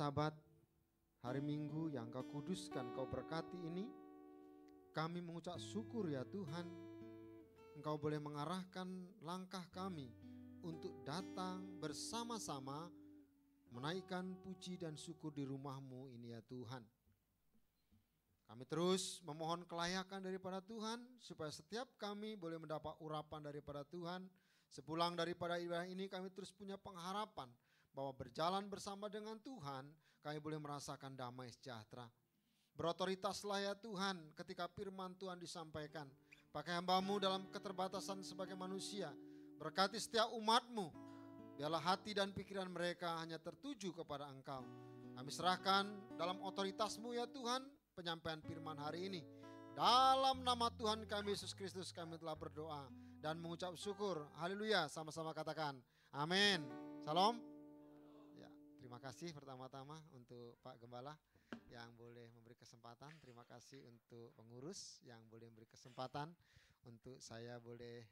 Sabat, hari Minggu yang Kau kuduskan, Kau berkati ini, kami mengucap syukur ya Tuhan, Engkau boleh mengarahkan langkah kami untuk datang bersama-sama menaikkan puji dan syukur di rumah-Mu ini ya Tuhan. Kami terus memohon kelayakan daripada Tuhan, supaya setiap kami boleh mendapat urapan daripada Tuhan. Sepulang daripada ibadah ini kami terus punya pengharapan bahwa berjalan bersama dengan Tuhan, kami boleh merasakan damai sejahtera. Berotoritaslah ya Tuhan ketika firman Tuhan disampaikan. Pakai hamba-Mu dalam keterbatasan sebagai manusia. Berkati setiap umat-Mu. Biarlah hati dan pikiran mereka hanya tertuju kepada Engkau. Kami serahkan dalam otoritas-Mu ya Tuhan penyampaian firman hari ini. Dalam nama Tuhan kami Yesus Kristus kami telah berdoa dan mengucap syukur. Haleluya, sama-sama katakan amin. Salam. Ya, terima kasih pertama-tama untuk Pak Gembala yang boleh memberi kesempatan. Terima kasih untuk pengurus yang boleh memberi kesempatan untuk saya boleh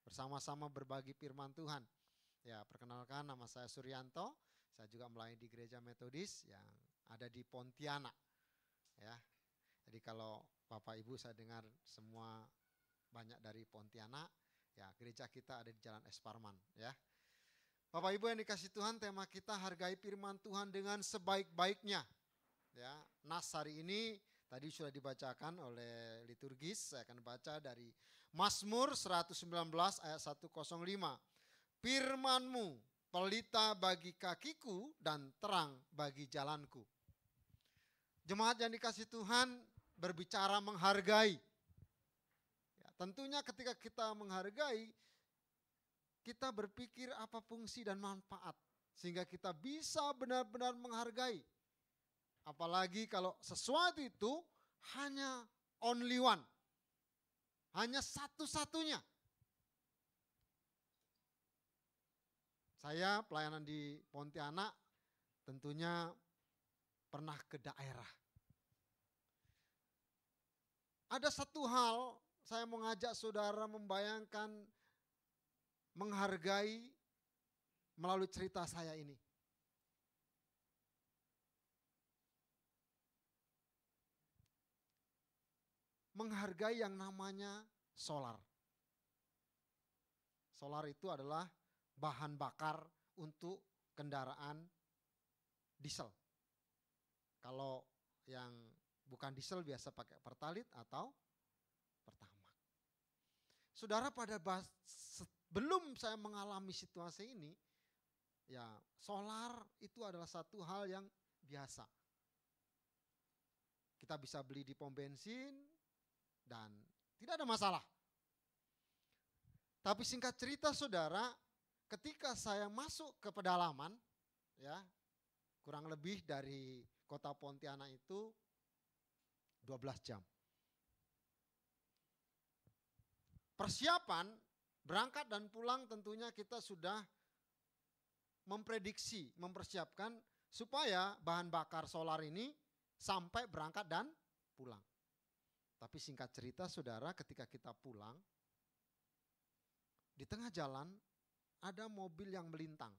bersama-sama berbagi firman Tuhan. Ya, perkenalkan nama saya Suryanto. Saya juga melayani di Gereja Metodis yang ada di Pontianak. Ya, jadi kalau Bapak Ibu saya dengar semua banyak dari Pontianak, ya gereja kita ada di Jalan Es Parman, ya. Bapak Ibu yang dikasih Tuhan, tema kita hargai firman Tuhan dengan sebaik-baiknya. Ya, nas hari ini tadi sudah dibacakan oleh liturgis, saya akan baca dari Mazmur 119 ayat 105. Firman-Mu pelita bagi kakiku dan terang bagi jalanku. Jemaat yang dikasih Tuhan berbicara menghargai. Ya, tentunya ketika kita menghargai, kita berpikir apa fungsi dan manfaat. Sehingga kita bisa benar-benar menghargai. Apalagi kalau sesuatu itu hanya only one. Hanya satu-satunya. Saya pelayanan di Pontianak tentunya pernah ke daerah. Ada satu hal saya mengajak saudara membayangkan menghargai melalui cerita saya ini. Menghargai yang namanya solar. Solar itu adalah bahan bakar untuk kendaraan diesel. Kalau yang bukan diesel biasa pakai Pertalite atau Pertamax. Saudara, sebelum saya mengalami situasi ini, ya solar itu adalah satu hal yang biasa. Kita bisa beli di pom bensin dan tidak ada masalah. Tapi singkat cerita saudara, ketika saya masuk ke pedalaman, ya kurang lebih dari kota Pontianak itu 12 jam. Persiapan berangkat dan pulang tentunya kita sudah mempersiapkan supaya bahan bakar solar ini sampai berangkat dan pulang. Tapi singkat cerita saudara, ketika kita pulang, di tengah jalan ada mobil yang melintang.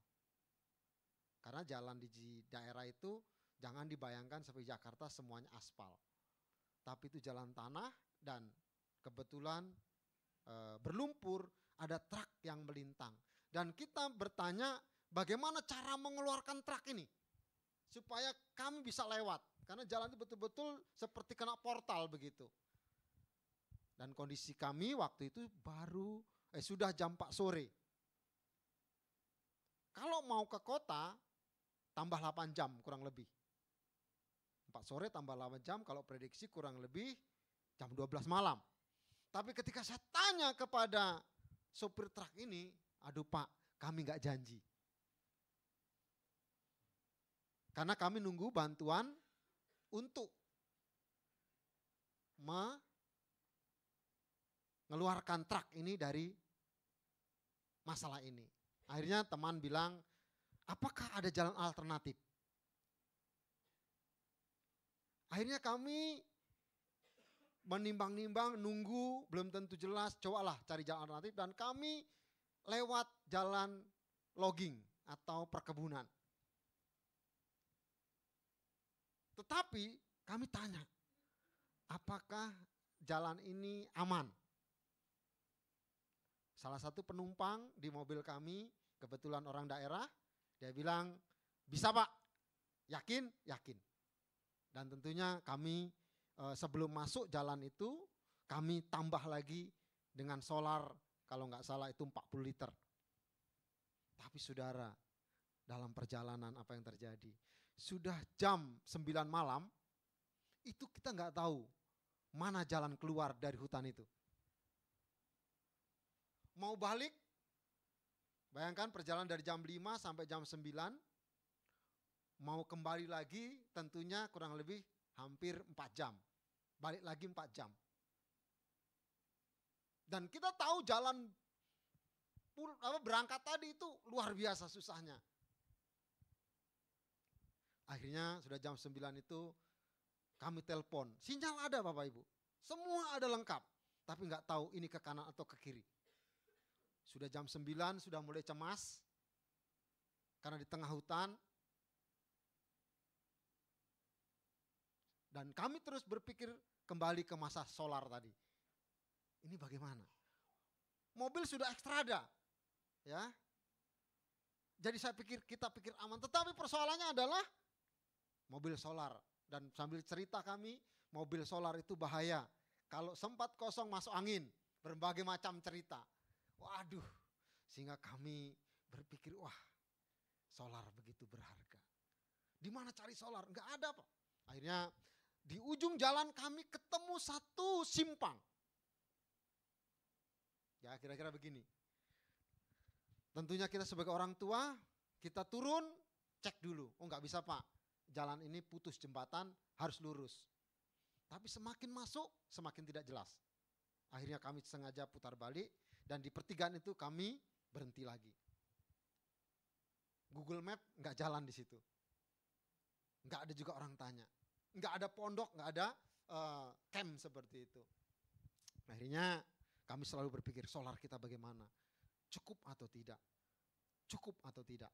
Karena jalan di daerah itu jangan dibayangkan seperti Jakarta semuanya aspal. Tapi itu jalan tanah dan kebetulan berlumpur, ada truk yang melintang. Dan kita bertanya bagaimana cara mengeluarkan truk ini supaya kami bisa lewat. Karena jalan itu betul-betul seperti kena portal begitu. Dan kondisi kami waktu itu sudah jam 4 sore. Kalau mau ke kota tambah 8 jam kurang lebih. 4 sore tambah 8 jam, kalau prediksi kurang lebih jam 12 malam. Tapi ketika saya tanya kepada sopir truk ini, aduh Pak, kami gak janji. Karena kami nunggu bantuan untuk mengeluarkan truk ini dari masalah ini. Akhirnya teman bilang, apakah ada jalan alternatif? Akhirnya kami menimbang-nimbang, nunggu, belum tentu jelas, cobalah cari jalan alternatif. Dan kami lewat jalan logging atau perkebunan. Tetapi kami tanya, apakah jalan ini aman? Salah satu penumpang di mobil kami, kebetulan orang daerah, dia bilang, bisa Pak, yakin? Yakin. Dan tentunya kami sebelum masuk jalan itu, kami tambah lagi dengan solar, kalau nggak salah itu 40 liter. Tapi saudara, dalam perjalanan apa yang terjadi? Sudah jam 9 malam, itu kita nggak tahu mana jalan keluar dari hutan itu. Mau balik, bayangkan perjalanan dari jam 5 sampai jam 9, mau kembali lagi tentunya kurang lebih hampir 4 jam. Balik lagi 4 jam. Dan kita tahu jalan berangkat tadi itu luar biasa susahnya. Akhirnya sudah jam 9 itu kami telepon. Sinyal ada Bapak Ibu. Semua ada lengkap. Tapi nggak tahu ini ke kanan atau ke kiri. Sudah jam 9 sudah mulai cemas. Karena di tengah hutan. Dan kami terus berpikir kembali ke masa solar tadi. Ini bagaimana? Mobil sudah ekstrada. Ya. Jadi kita pikir aman. Tetapi persoalannya adalah mobil solar. Dan sambil cerita kami, mobil solar itu bahaya. Kalau sempat kosong masuk angin. Berbagai macam cerita. Waduh, sehingga kami berpikir, wah solar begitu berharga. Di mana cari solar? Enggak ada Pak. Akhirnya di ujung jalan kami ketemu satu simpang. Ya kira-kira begini. Tentunya kita sebagai orang tua, kita turun, cek dulu. Oh enggak bisa Pak, jalan ini putus jembatan, harus lurus. Tapi semakin masuk, semakin tidak jelas. Akhirnya kami sengaja putar balik. Dan di pertigaan itu kami berhenti lagi. Google Map nggak jalan di situ. Nggak ada juga orang tanya. Nggak ada pondok, nggak ada camp seperti itu. Akhirnya kami selalu berpikir solar kita bagaimana? Cukup atau tidak? Cukup atau tidak?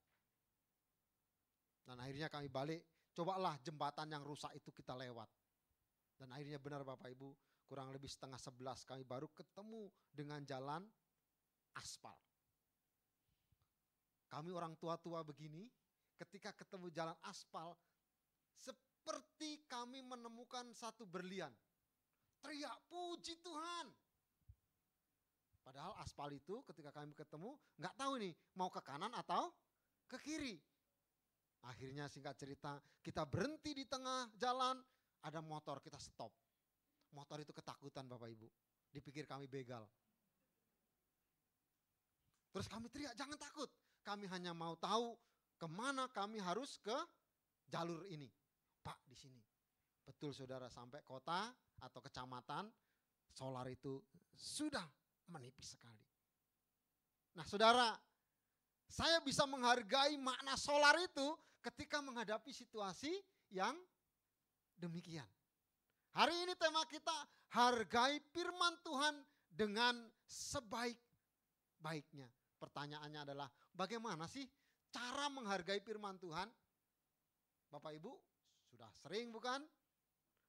Dan akhirnya kami balik, cobalah jembatan yang rusak itu kita lewat. Dan akhirnya benar Bapak Ibu, kurang lebih 10:30 kami baru ketemu dengan jalan aspal. Kami orang tua-tua begini, ketika ketemu jalan aspal, seperti kami menemukan satu berlian. Teriak, puji Tuhan. Padahal aspal itu ketika kami ketemu, nggak tahu nih mau ke kanan atau ke kiri. Akhirnya singkat cerita, kita berhenti di tengah jalan, ada motor, kita stop. Motor itu ketakutan Bapak Ibu, dipikir kami begal. Terus kami teriak, jangan takut. Kami hanya mau tahu kemana kami harus ke jalur ini. Pak di sini. Betul saudara, sampai kota atau kecamatan, solar itu sudah menipis sekali. Nah saudara, saya bisa menghargai makna solar itu ketika menghadapi situasi yang demikian. Hari ini tema kita, hargai firman Tuhan dengan sebaik-baiknya. Pertanyaannya adalah, bagaimana sih cara menghargai firman Tuhan? Bapak Ibu sudah sering bukan?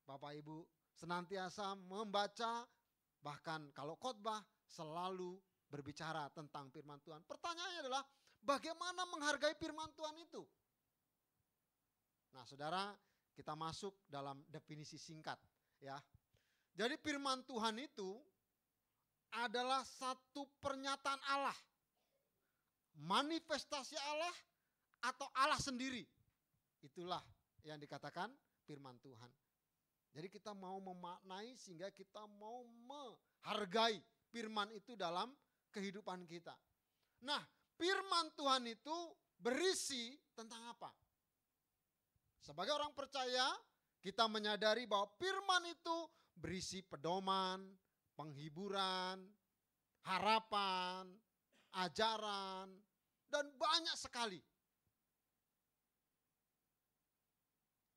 Bapak Ibu senantiasa membaca, bahkan kalau khotbah selalu berbicara tentang firman Tuhan. Pertanyaannya adalah, bagaimana menghargai firman Tuhan itu? Nah saudara, kita masuk dalam definisi singkat ya. Jadi firman Tuhan itu adalah satu pernyataan Allah. Manifestasi Allah atau Allah sendiri. Itulah yang dikatakan firman Tuhan. Jadi kita mau memaknai sehingga kita mau menghargai firman itu dalam kehidupan kita. Nah, firman Tuhan itu berisi tentang apa? Sebagai orang percaya, kita menyadari bahwa firman itu berisi pedoman, penghiburan, harapan, ajaran, dan banyak sekali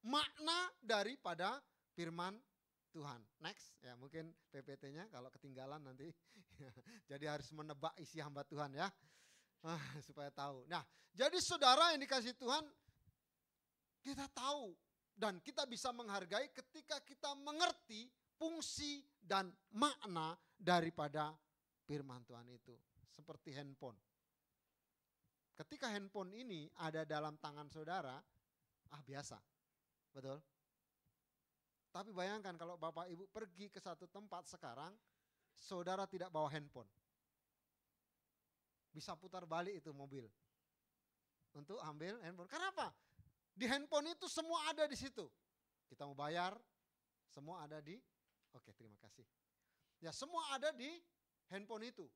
makna daripada firman Tuhan. Next, ya mungkin PPT-nya kalau ketinggalan nanti. Jadi harus menebak isi hamba Tuhan ya, supaya tahu. Nah, jadi saudara yang dikasih Tuhan, kita tahu Dan kita bisa menghargai ketika kita mengerti fungsi dan makna daripada firman Tuhan itu. Seperti handphone. Ketika handphone ini ada dalam tangan saudara, biasa, betul? Tapi bayangkan kalau Bapak Ibu pergi ke satu tempat sekarang, saudara tidak bawa handphone. Bisa putar balik itu mobil untuk ambil handphone. Kenapa? Di handphone itu semua ada di situ. Kita mau bayar, semua ada di, oke terima kasih. Ya semua ada di handphone itu.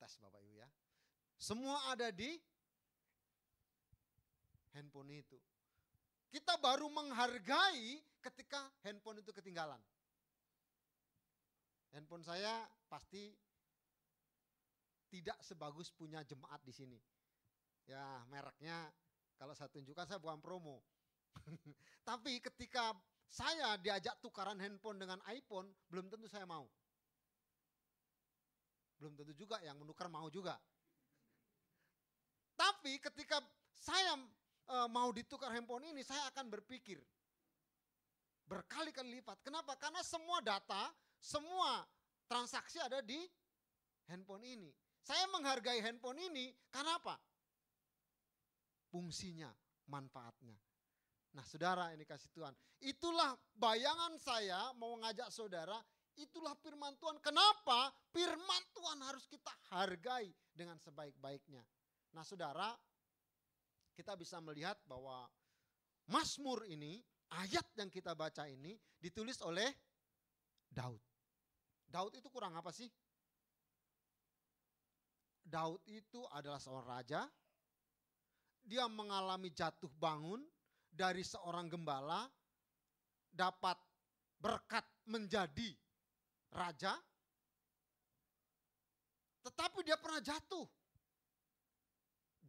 Tes Bapak Ibu ya. Semua ada di handphone itu. Kita baru menghargai ketika handphone itu ketinggalan. Handphone saya pasti tidak sebagus punya jemaat di sini. Ya mereknya kalau saya tunjukkan saya bukan promo. Tapi ketika saya diajak tukaran handphone dengan iPhone, belum tentu saya mau. Belum tentu juga yang menukar mau juga. Tapi ketika saya mau ditukar handphone ini, saya akan berpikir berkali-kali lipat. Kenapa? Karena semua data, semua transaksi ada di handphone ini. Saya menghargai handphone ini karena apa? Fungsinya, manfaatnya. Nah saudara ini kasih Tuhan. Itulah bayangan saya mau ngajak saudara, itulah firman Tuhan. Kenapa firman Tuhan harus kita hargai dengan sebaik-baiknya. Nah saudara, kita bisa melihat bahwa Mazmur ini, ayat yang kita baca ini ditulis oleh Daud. Daud itu kurang apa sih? Daud itu adalah seorang raja. Dia mengalami jatuh bangun dari seorang gembala, dapat berkat menjadi raja, tetapi dia pernah jatuh.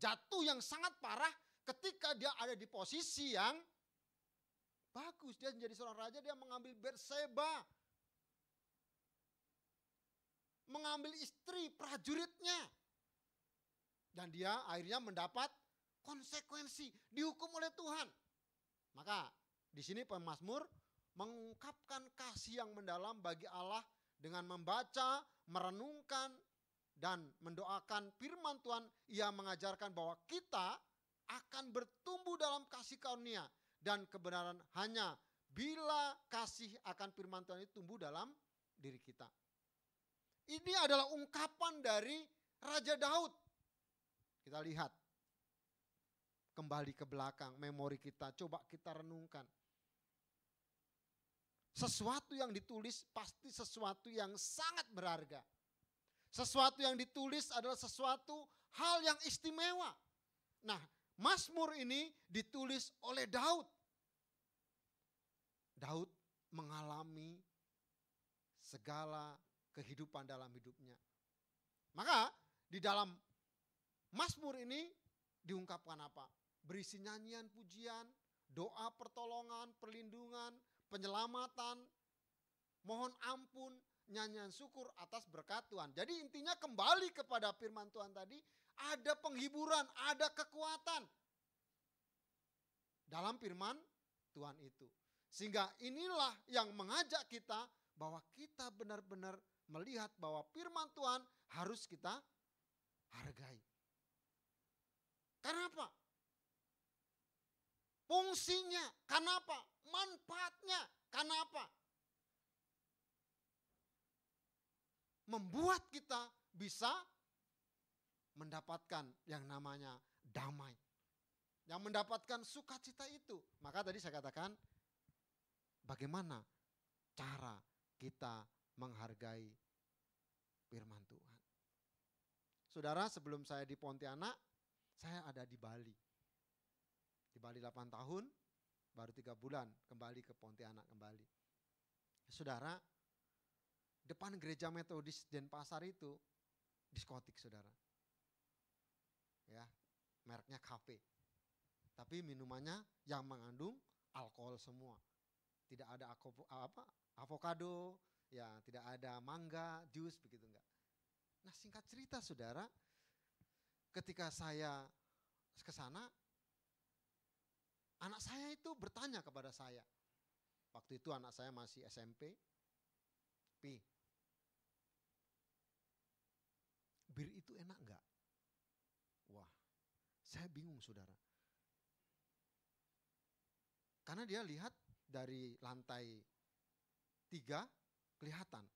Jatuh yang sangat parah ketika dia ada di posisi yang bagus. Dia menjadi seorang raja, dia mengambil Berseba. Mengambil istri prajuritnya. Dan dia akhirnya mendapat konsekuensi, dihukum oleh Tuhan. Maka di sini pemazmur mengungkapkan kasih yang mendalam bagi Allah dengan membaca, merenungkan, dan mendoakan firman Tuhan. Ia mengajarkan bahwa kita akan bertumbuh dalam kasih karunia dan kebenaran hanya bila kasih akan firman Tuhan itu tumbuh dalam diri kita. Ini adalah ungkapan dari Raja Daud. Kita lihat kembali ke belakang memori kita, coba kita renungkan. Sesuatu yang ditulis pasti sesuatu yang sangat berharga. Sesuatu yang ditulis adalah sesuatu hal yang istimewa. Nah, Mazmur ini ditulis oleh Daud. Daud mengalami segala kehidupan dalam hidupnya. Maka di dalam Mazmur ini diungkapkan apa? Berisi nyanyian pujian, doa pertolongan, perlindungan, penyelamatan, mohon ampun, nyanyian syukur atas berkat Tuhan. Jadi intinya kembali kepada firman Tuhan tadi, ada penghiburan, ada kekuatan dalam firman Tuhan itu. Sehingga inilah yang mengajak kita bahwa kita benar-benar melihat bahwa firman Tuhan harus kita hargai. Kenapa? Fungsinya, kenapa? Manfaatnya, kenapa? Membuat kita bisa mendapatkan yang namanya damai. Yang mendapatkan sukacita itu. Maka tadi saya katakan, bagaimana cara kita menghargai firman Tuhan. Saudara, sebelum saya di Pontianak, saya ada di Bali. Di Bali 8 tahun, baru 3 bulan kembali ke Pontianak kembali. Saudara, depan gereja Metodis Denpasar itu diskotik saudara. Ya, mereknya kafe. Tapi minumannya yang mengandung alkohol semua. Tidak ada avokado, ya tidak ada mangga, jus begitu enggak. Nah, singkat cerita saudara, ketika saya ke sana Anak saya itu bertanya kepada saya. Waktu itu anak saya masih SMP. Pi, bir itu enak enggak? Wah, saya bingung saudara. Karena dia lihat dari lantai 3 kelihatan.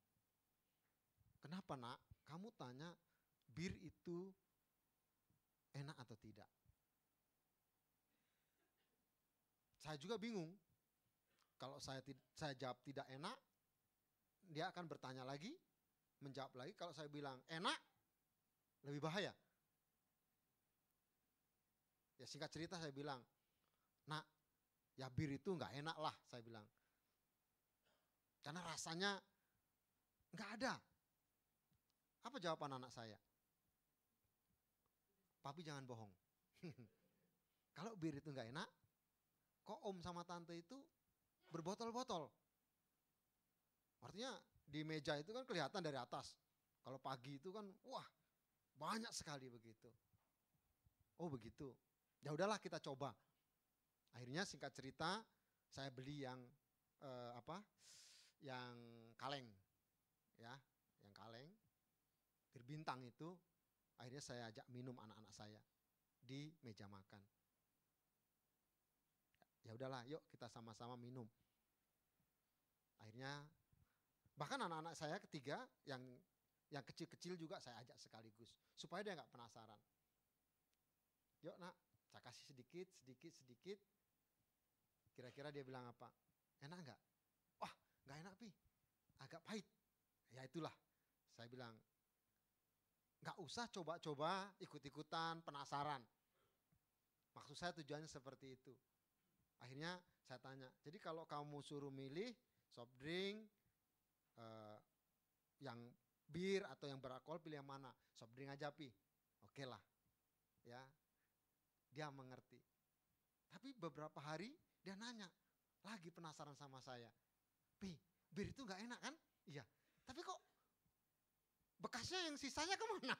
Kenapa nak? Kamu tanya bir itu enak atau tidak? Saya juga bingung. Kalau saya jawab tidak enak, dia akan bertanya lagi, menjawab lagi. Kalau saya bilang enak, lebih bahaya. Ya singkat cerita saya bilang, nak, ya bir itu enggak enak lah, saya bilang. Karena rasanya enggak ada. Apa jawaban anak saya? Papi jangan bohong. Kalau bir itu enggak enak, kok om sama tante itu berbotol-botol. Artinya di meja itu kan kelihatan dari atas. Kalau pagi itu kan wah banyak sekali begitu. Oh begitu. Ya udahlah kita coba. Akhirnya singkat cerita saya beli yang yang kaleng. Ya, yang kaleng. Bir bintang itu akhirnya saya ajak minum anak-anak saya di meja makan. Ya udahlah, yuk kita sama-sama minum. Akhirnya bahkan anak-anak saya ketiga yang kecil-kecil juga saya ajak sekaligus supaya dia nggak penasaran. Yuk nak, saya kasih sedikit. Kira-kira dia bilang apa? Enak nggak? Wah, nggak enak Pi, agak pahit. Ya itulah, saya bilang nggak usah coba-coba ikut-ikutan penasaran. Maksud saya tujuannya seperti itu. Akhirnya saya tanya, jadi kalau kamu suruh milih soft drink, yang bir atau yang beralkohol pilih yang mana? Soft drink aja Pi. Oke lah, ya dia mengerti. Tapi beberapa hari dia nanya, lagi penasaran sama saya. Pi, bir itu gak enak kan? Iya, tapi kok bekasnya yang sisanya kemana?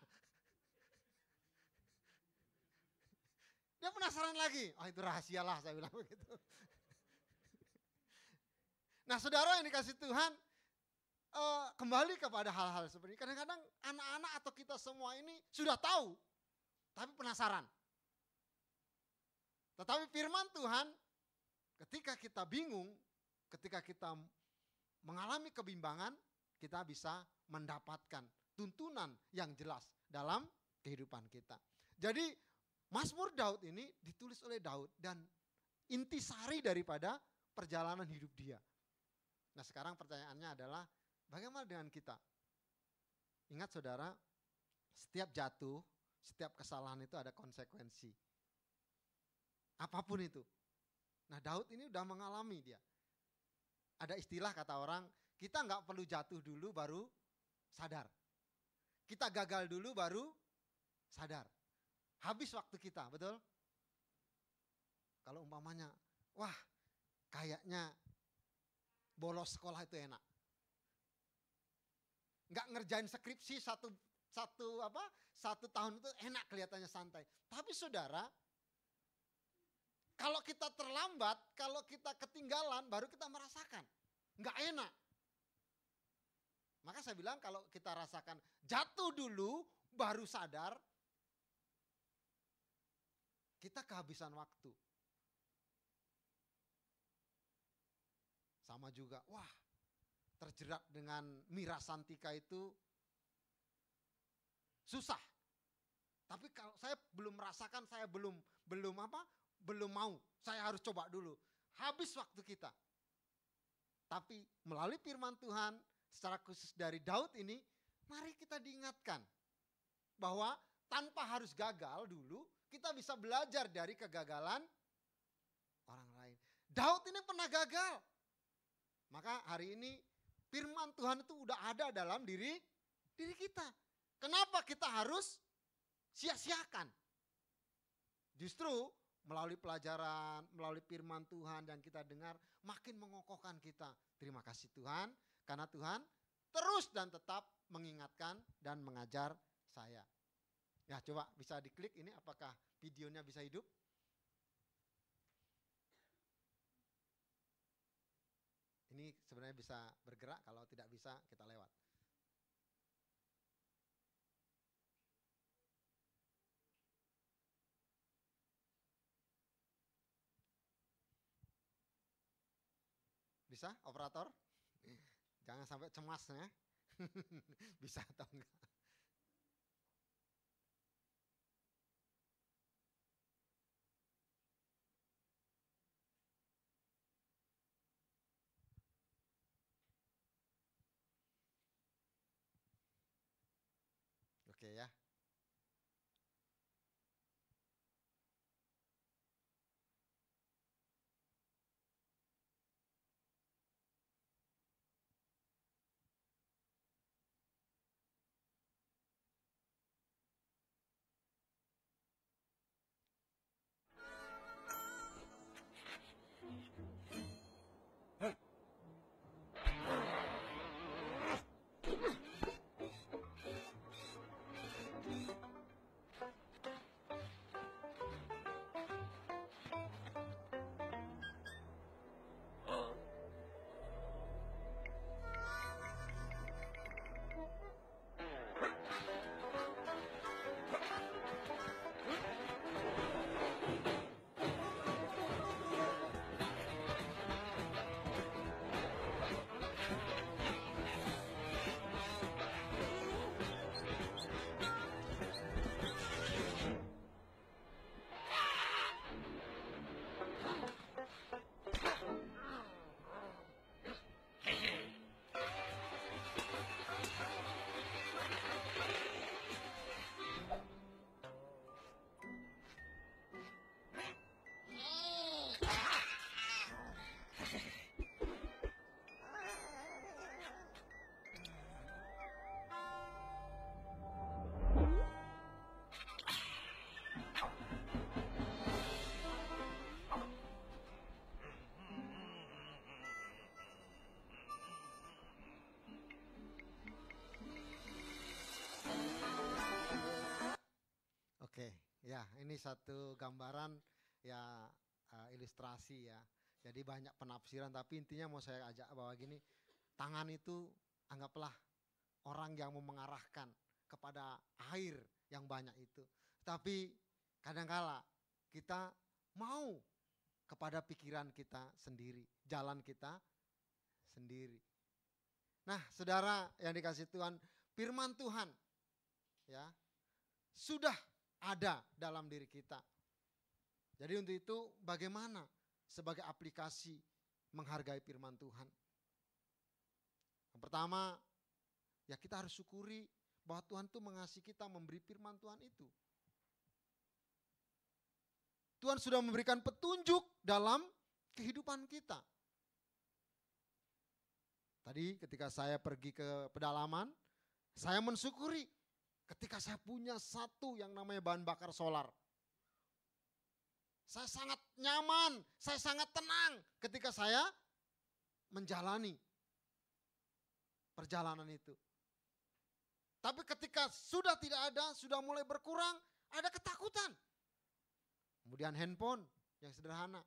Dia penasaran lagi. Oh itu rahasia lah saya bilang begitu. Nah saudara yang dikasih Tuhan, kembali kepada hal-hal seperti ini. Kadang-kadang anak-anak atau kita semua ini sudah tahu, tapi penasaran. Tetapi firman Tuhan, ketika kita bingung, ketika kita mengalami kebimbangan, kita bisa mendapatkan tuntunan yang jelas dalam kehidupan kita. Jadi Mazmur Daud ini ditulis oleh Daud dan intisari daripada perjalanan hidup dia. Nah sekarang pertanyaannya adalah bagaimana dengan kita? Ingat saudara, setiap jatuh, setiap kesalahan itu ada konsekuensi. Apapun itu. Nah Daud ini udah mengalami dia. Ada istilah kata orang, kita nggak perlu jatuh dulu baru sadar. Kita gagal dulu baru sadar. Habis waktu kita, betul? Kalau umpamanya, wah kayaknya bolos sekolah itu enak. Nggak ngerjain skripsi satu tahun itu enak kelihatannya santai. Tapi saudara, kalau kita terlambat, kalau kita ketinggalan, baru kita merasakan. Nggak enak. Maka saya bilang kalau kita rasakan jatuh dulu, baru sadar, kita kehabisan waktu. Sama juga, wah terjerat dengan Mira Santika itu susah. Tapi kalau saya belum merasakan, saya belum mau, saya harus coba dulu. Habis waktu kita. Tapi melalui firman Tuhan, secara khusus dari Daud ini, mari kita diingatkan bahwa tanpa harus gagal dulu, kita bisa belajar dari kegagalan orang lain. Daud ini pernah gagal. Maka hari ini firman Tuhan itu udah ada dalam diri kita. Kenapa kita harus sia-siakan? Justru melalui pelajaran, melalui firman Tuhan yang kita dengar, makin mengokohkan kita. Terima kasih Tuhan, karena Tuhan terus dan tetap mengingatkan dan mengajar saya. Ya coba bisa diklik ini apakah videonya bisa hidup? Ini sebenarnya bisa bergerak, kalau tidak bisa kita lewat. Bisa operator? Jangan sampai cemas ya. Bisa atau enggak? Oke ya. Oke, ya ini satu gambaran ya, ilustrasi ya. Jadi banyak penafsiran, tapi intinya mau saya ajak bahwa gini, tangan itu anggaplah orang yang mau mengarahkan kepada air yang banyak itu. Tapi kadangkala kita mau kepada pikiran kita sendiri, jalan kita sendiri. Nah, saudara yang dikasih Tuhan, firman Tuhan ya sudah ada dalam diri kita. Jadi untuk itu bagaimana sebagai aplikasi menghargai firman Tuhan? Yang pertama, ya kita harus syukuri bahwa Tuhan itu mengasihi kita, memberi firman Tuhan itu. Tuhan sudah memberikan petunjuk dalam kehidupan kita. Tadi ketika saya pergi ke pedalaman, saya mensyukuri ketika saya punya satu yang namanya bahan bakar solar. Saya sangat nyaman, saya sangat tenang ketika saya menjalani perjalanan itu. Tapi ketika sudah tidak ada, sudah mulai berkurang, ada ketakutan. Kemudian handphone yang sederhana.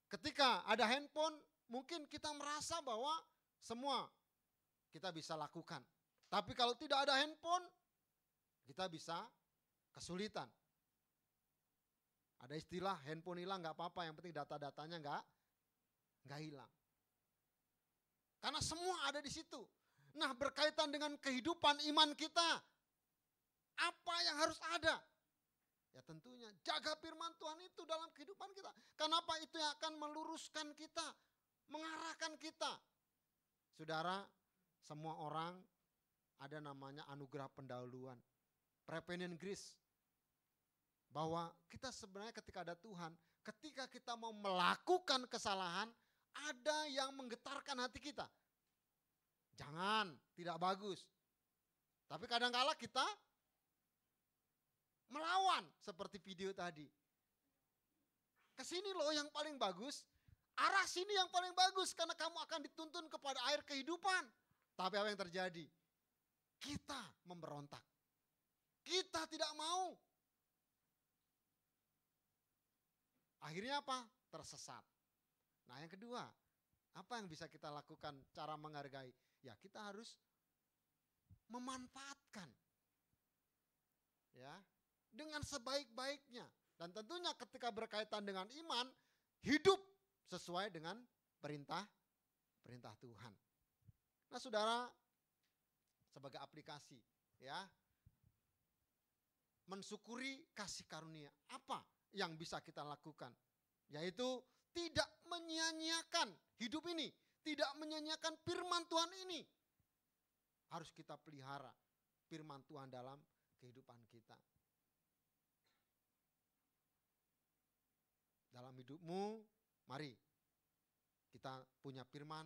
Ketika ada handphone, mungkin kita merasa bahwa semua kita bisa lakukan. Tapi kalau tidak ada handphone, kita bisa kesulitan. Ada istilah handphone hilang gak apa-apa, yang penting data-datanya gak hilang. Karena semua ada di situ. Nah, berkaitan dengan kehidupan iman kita, apa yang harus ada? Ya tentunya jaga firman Tuhan itu dalam kehidupan kita. Kenapa? Itu yang akan meluruskan kita, mengarahkan kita. Saudara, semua orang ada namanya anugerah pendahuluan. Prepenian grace. Bahwa kita sebenarnya ketika ada Tuhan, ketika kita mau melakukan kesalahan, ada yang menggetarkan hati kita. Jangan, tidak bagus. Tapi kadang-kala kita melawan seperti video tadi. Kesini loh yang paling bagus, arah sini yang paling bagus karena kamu akan dituntun kepada air kehidupan. Tapi apa yang terjadi? Kita memberontak. Kita tidak mau. Akhirnya apa? Tersesat. Nah yang kedua, apa yang bisa kita lakukan cara menghargai? Ya kita harus memanfaatkan ya dengan sebaik-baiknya. Dan tentunya ketika berkaitan dengan iman, hidup sesuai dengan perintah Tuhan. Nah saudara, sebagai aplikasi ya, mensyukuri kasih karunia. Apa yang bisa kita lakukan? Yaitu tidak menyia-nyiakan hidup ini. Tidak menyia-nyiakan firman Tuhan ini. Harus kita pelihara firman Tuhan dalam kehidupan kita. Dalam hidupmu, mari kita punya firman,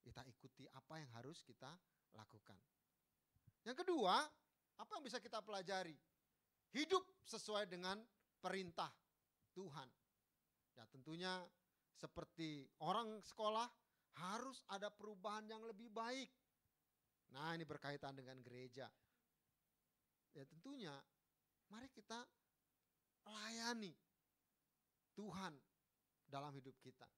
kita ikuti apa yang harus kita lakukan. Yang kedua, apa yang bisa kita pelajari? Hidup sesuai dengan perintah Tuhan. Ya tentunya seperti orang sekolah harus ada perubahan yang lebih baik. Nah ini berkaitan dengan gereja. Ya tentunya mari kita layani Tuhan dalam hidup kita.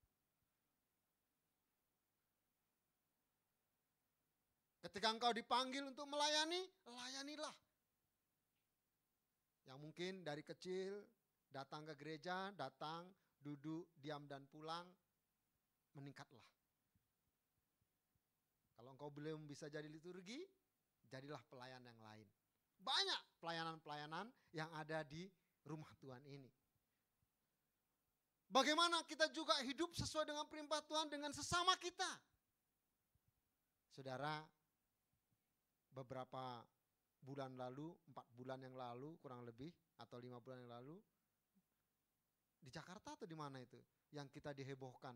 Ketika engkau dipanggil untuk melayani, layanilah. Yang mungkin dari kecil datang ke gereja, datang, duduk, diam dan pulang, meningkatlah. Kalau engkau belum bisa jadi liturgi, jadilah pelayan yang lain. Banyak pelayanan-pelayanan yang ada di rumah Tuhan ini. Bagaimana kita juga hidup sesuai dengan perintah Tuhan dengan sesama kita. Saudara, beberapa bulan lalu, 4 bulan yang lalu kurang lebih, atau 5 bulan yang lalu, di Jakarta atau di mana itu, yang kita dihebohkan.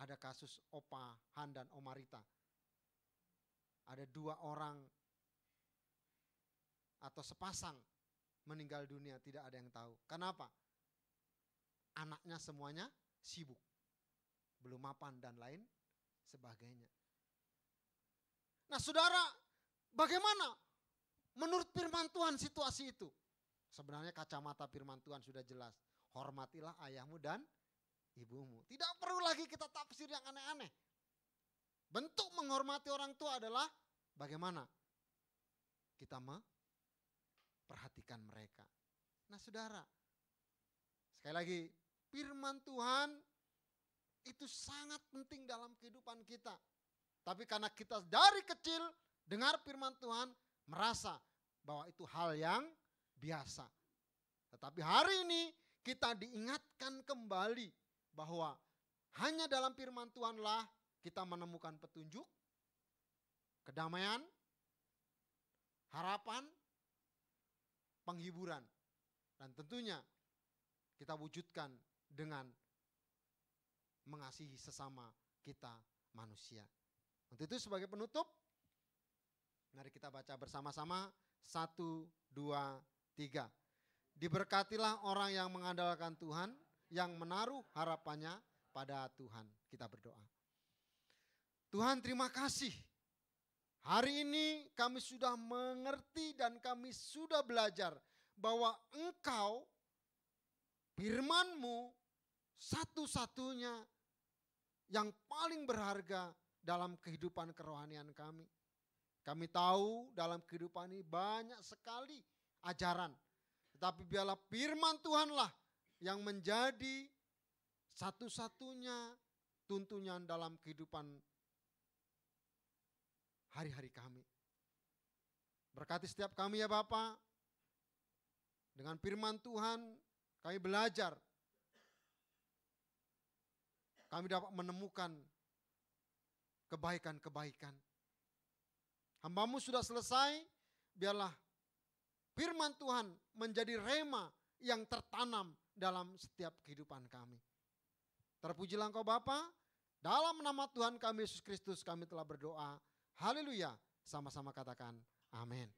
Ada kasus Opa Han dan Oma Rita. Ada 2 orang atau sepasang meninggal dunia, tidak ada yang tahu. Kenapa? Anaknya semuanya sibuk, belum mapan dan lain sebagainya. Nah saudara, bagaimana menurut firman Tuhan situasi itu? Sebenarnya kacamata firman Tuhan sudah jelas. Hormatilah ayahmu dan ibumu. Tidak perlu lagi kita tafsir yang aneh-aneh. Bentuk menghormati orang tua adalah bagaimana kita memperhatikan mereka. Nah saudara, sekali lagi, firman Tuhan itu sangat penting dalam kehidupan kita. Tapi karena kita dari kecil dengar firman Tuhan, merasa bahwa itu hal yang biasa. Tetapi hari ini kita diingatkan kembali bahwa hanya dalam firman Tuhanlah kita menemukan petunjuk, kedamaian, harapan, penghiburan. Dan tentunya kita wujudkan dengan mengasihi sesama kita manusia. Untuk itu sebagai penutup, mari kita baca bersama-sama 1, 2, 3. Diberkatilah orang yang mengandalkan Tuhan, yang menaruh harapannya pada Tuhan. Kita berdoa. Tuhan terima kasih. Hari ini kami sudah mengerti dan kami sudah belajar bahwa Engkau, firman-Mu satu-satunya yang paling berharga dalam kehidupan kerohanian kami. Kami tahu dalam kehidupan ini banyak sekali ajaran. Tetapi biarlah firman Tuhanlah yang menjadi satu-satunya tuntunan dalam kehidupan hari-hari kami. Berkati setiap kami ya Bapa. Dengan firman Tuhan kami belajar. Kami dapat menemukan kebaikan-kebaikan. Hamba-Mu sudah selesai, biarlah firman Tuhan menjadi rema yang tertanam dalam setiap kehidupan kami. Terpujilah Engkau Bapa, dalam nama Tuhan kami Yesus Kristus kami telah berdoa. Haleluya, sama-sama katakan amin.